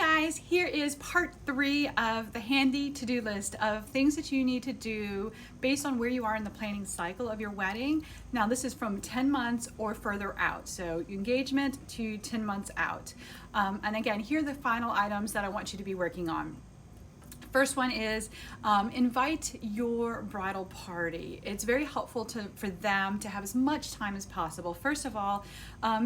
guys, here is part 3 of the handy to-do list of things that you need to do based on where you are in the planning cycle of your wedding. Now this is from 10 months or further out, so engagement to 10 months out. And again, here are the final items that I want you to be working on. First one is invite your bridal party. It's very helpful for them to have as much time as possible. First of all,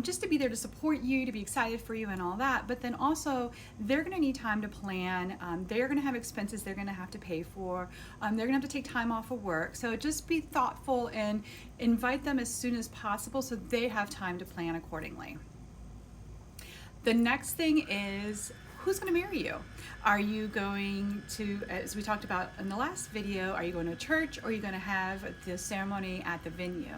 just to be there to support you, to be excited for you and all that, but then also they're gonna need time to plan. They're gonna have expenses they're gonna have to pay for. They're gonna have to take time off of work. So just be thoughtful and invite them as soon as possible so they have time to plan accordingly. The next thing is, who's going to marry you? Are you going to, as we talked about in the last video, are you going to a church or are you going to have the ceremony at the venue?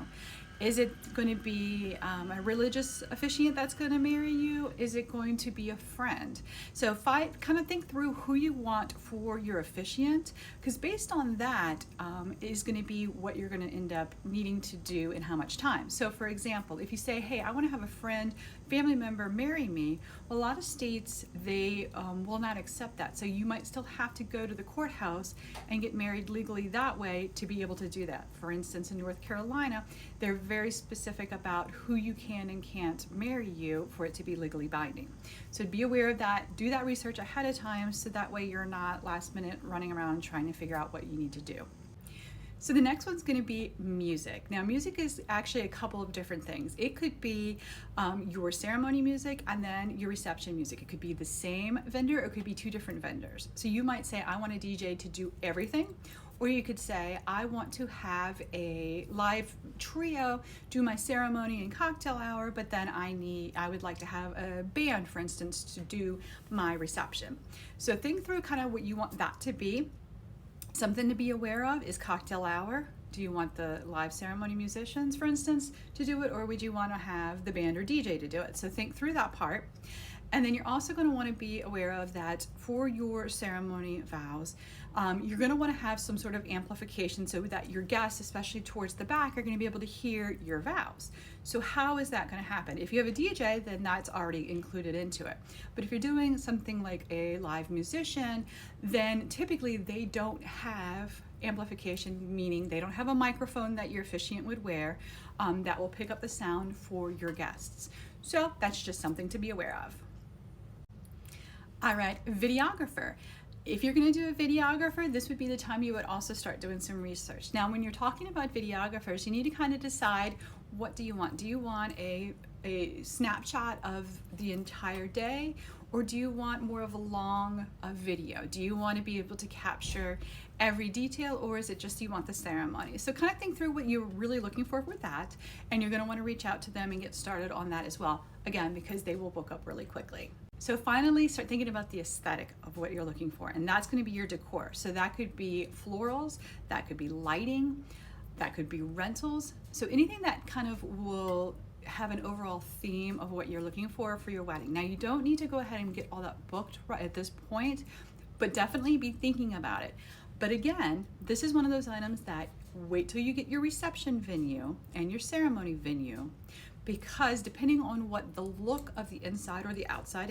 Is it going to be a religious officiant that's going to marry you? Is it going to be a friend? So kind of think through who you want for your officiant, because based on that is going to be what you're going to end up needing to do and how much time. So for example, if you say, hey, I want to have a friend, family member marry me, well, a lot of states, they will not accept that. So you might still have to go to the courthouse and get married legally that way to be able to do that. For instance, in North Carolina, they're very specific about who you can and can't marry you for it to be legally binding. So be aware of that, do that research ahead of time so that way you're not last minute running around trying to figure out what you need to do. So the next one's going to be music. Now music is actually a couple of different things. It could be your ceremony music and then your reception music. It could be the same vendor, or it could be 2 different vendors. So you might say, I want a DJ to do everything. Or you could say, I want to have a live trio do my ceremony and cocktail hour, but then I would like to have a band, for instance, to do my reception. So think through kind of what you want that to be. Something to be aware of is cocktail hour. Do you want the live ceremony musicians, for instance, to do it, or would you want to have the band or DJ to do it? So think through that part. And then you're also going to want to be aware of that for your ceremony vows, you're going to want to have some sort of amplification so that your guests, especially towards the back, are going to be able to hear your vows. So how is that going to happen? If you have a DJ, then that's already included into it. But if you're doing something like a live musician, then typically they don't have amplification, meaning they don't have a microphone that your officiant would wear that will pick up the sound for your guests. So that's just something to be aware of. All right, videographer. If you're going to do a videographer, this would be the time you would also start doing some research. Now, when you're talking about videographers, you need to kind of decide, what do you want? Do you want a snapshot of the entire day, or do you want more of a long video? Do you want to be able to capture every detail, or is it just you want the ceremony? So kind of think through what you're really looking for with that, and you're going to want to reach out to them and get started on that as well, again, because they will book up really quickly. So finally, start thinking about the aesthetic of what you're looking for, and that's going to be your decor. So that could be florals, that could be lighting, that could be rentals. So anything that kind of will have an overall theme of what you're looking for your wedding. Now you don't need to go ahead and get all that booked right at this point, but definitely be thinking about it. But again, this is one of those items that wait till you get your reception venue and your ceremony venue, because depending on what the look of the inside or the outside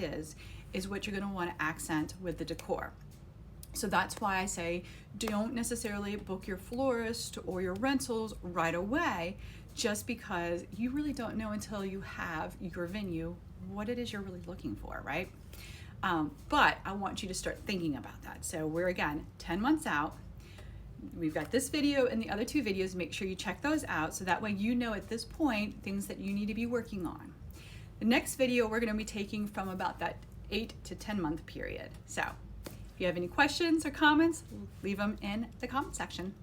is what you're going to want to accent with the decor. So that's why I say don't necessarily book your florist or your rentals right away, just because you really don't know until you have your venue what it is you're really looking for, right? But I want you to start thinking about that. So we're, again, 10 months out. We've got this video and the other 2 videos. Make sure you check those out so that way you know at this point things that you need to be working on. The next video we're going to be taking from about that 8 to 10 month period. So if you have any questions or comments, leave them in the comment section.